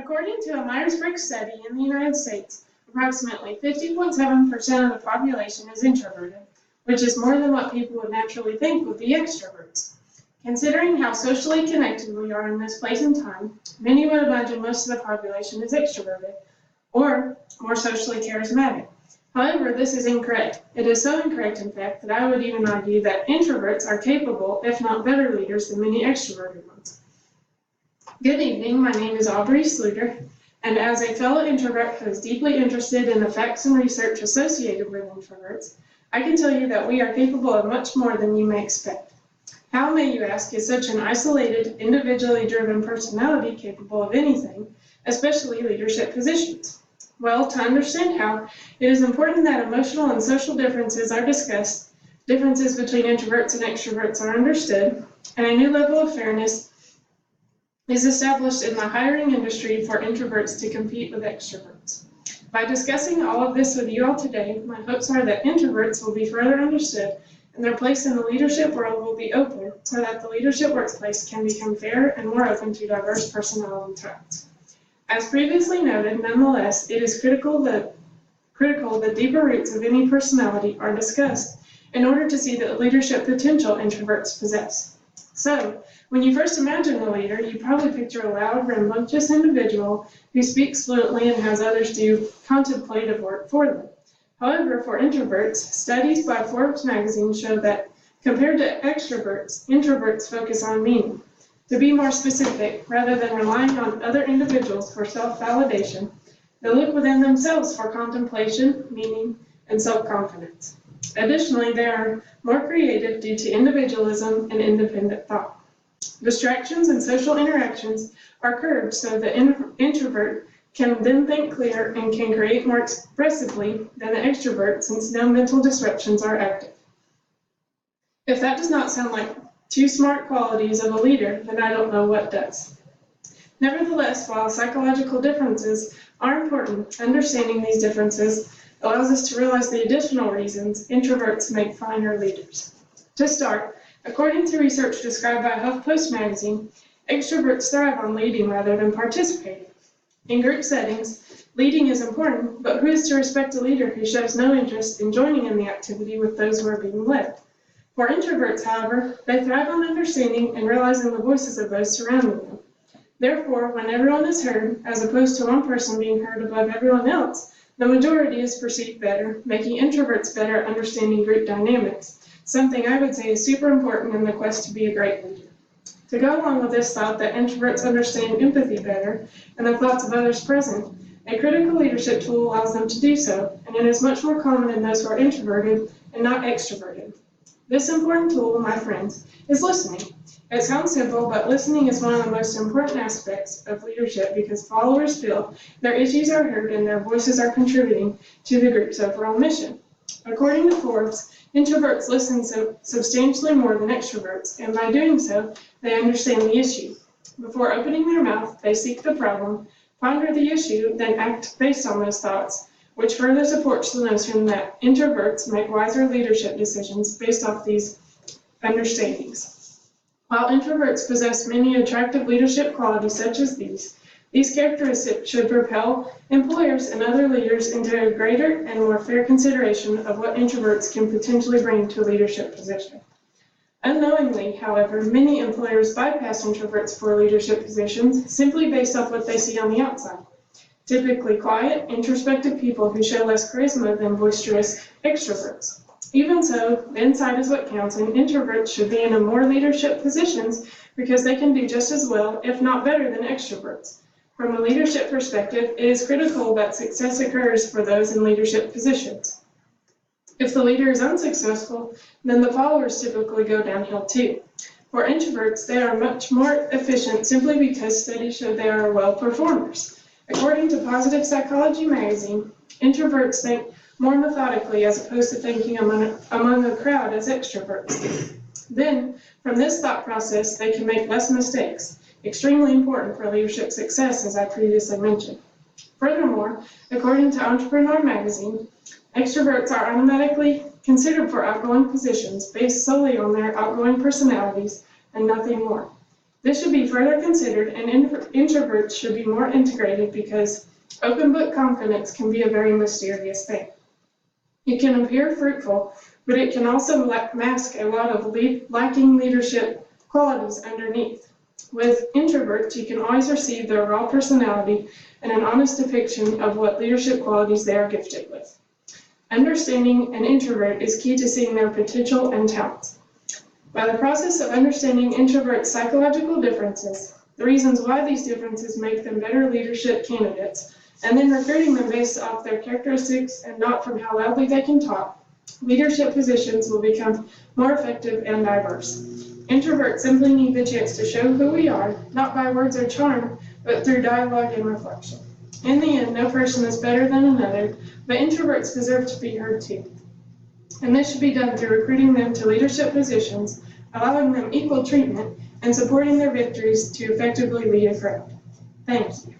According to a Myers-Briggs study in the United States, approximately 50.7% of the population is introverted, which is more than what people would naturally think would be extroverts. Considering how socially connected we are in this place and time, many would imagine most of the population is extroverted, or more socially charismatic. However, this is incorrect. It is so incorrect, in fact, that I would even argue that introverts are capable, if not better leaders than many extroverted ones. Good evening, my name is Aubrey Sluter, and as a fellow introvert who is deeply interested in the facts and research associated with introverts, I can tell you that we are capable of much more than you may expect. How, may you ask, is such an isolated, individually driven personality capable of anything, especially leadership positions? Well, to understand how, it is important that emotional and social differences are discussed, differences between introverts and extroverts are understood, and a new level of fairness is established in the hiring industry for introverts to compete with extroverts. By discussing all of this with you all today, my hopes are that introverts will be further understood and their place in the leadership world will be open so that the leadership workplace can become fair and more open to diverse personality types. As previously noted, nonetheless, it is critical that the deeper roots of any personality are discussed in order to see the leadership potential introverts possess. So, when you first imagine a leader, you probably picture a loud, rambunctious individual who speaks fluently and has others do contemplative work for them. However, for introverts, studies by Forbes magazine show that compared to extroverts, introverts focus on meaning. To be more specific, rather than relying on other individuals for self-validation, they look within themselves for contemplation, meaning, and self-confidence. Additionally, they are more creative due to individualism and independent thought. Distractions and social interactions are curbed so the introvert can then think clear and can create more expressively than the extrovert since no mental disruptions are active. If that does not sound like two smart qualities of a leader, then I don't know what does. Nevertheless, while psychological differences are important, understanding these differences allows us to realize the additional reasons introverts make finer leaders. To start, according to research described by HuffPost magazine, extroverts thrive on leading rather than participating. In group settings, leading is important, but who is to respect a leader who shows no interest in joining in the activity with those who are being led? For introverts, however, they thrive on understanding and realizing the voices of those surrounding them. Therefore, when everyone is heard, as opposed to one person being heard above everyone else, the majority is perceived better, making introverts better at understanding group dynamics, something I would say is super important in the quest to be a great leader. To go along with this thought that introverts understand empathy better and the thoughts of others present, a critical leadership tool allows them to do so, and it is much more common in those who are introverted and not extroverted. This important tool, my friends, is listening. It sounds simple, but listening is one of the most important aspects of leadership because followers feel their issues are heard and their voices are contributing to the group's overall mission. According to Forbes, introverts listen substantially more than extroverts, and by doing so, they understand the issue. Before opening their mouth, they seek the problem, ponder the issue, then act based on those thoughts, which further supports the notion that introverts make wiser leadership decisions based off these understandings. While introverts possess many attractive leadership qualities such as these characteristics should propel employers and other leaders into a greater and more fair consideration of what introverts can potentially bring to a leadership position. Unknowingly, however, many employers bypass introverts for leadership positions simply based off what they see on the outside. Typically quiet, introspective people who show less charisma than boisterous extroverts. Even so, the inside is what counts, and introverts should be in more leadership positions because they can do just as well, if not better, than extroverts. From a leadership perspective, it is critical that success occurs for those in leadership positions. If the leader is unsuccessful, then the followers typically go downhill too. For introverts, they are much more efficient simply because studies show they are well performers. According to Positive Psychology magazine, introverts think more methodically as opposed to thinking among a crowd as extroverts. Then, from this thought process, they can make less mistakes, extremely important for leadership success, as I previously mentioned. Furthermore, according to Entrepreneur magazine, extroverts are automatically considered for outgoing positions based solely on their outgoing personalities and nothing more. This should be further considered, and introverts should be more integrated because open book confidence can be a very mysterious thing. It can appear fruitful, but it can also mask a lot of lacking leadership qualities underneath. With introverts, you can always receive their raw personality and an honest depiction of what leadership qualities they are gifted with. Understanding an introvert is key to seeing their potential and talents. By the process of understanding introverts' psychological differences, the reasons why these differences make them better leadership candidates, and then recruiting them based off their characteristics and not from how loudly they can talk, leadership positions will become more effective and diverse. Introverts simply need the chance to show who we are, not by words or charm, but through dialogue and reflection. In the end, no person is better than another, but introverts deserve to be heard too. And this should be done through recruiting them to leadership positions, allowing them equal treatment, and supporting their victories to effectively lead a crowd. Thank you.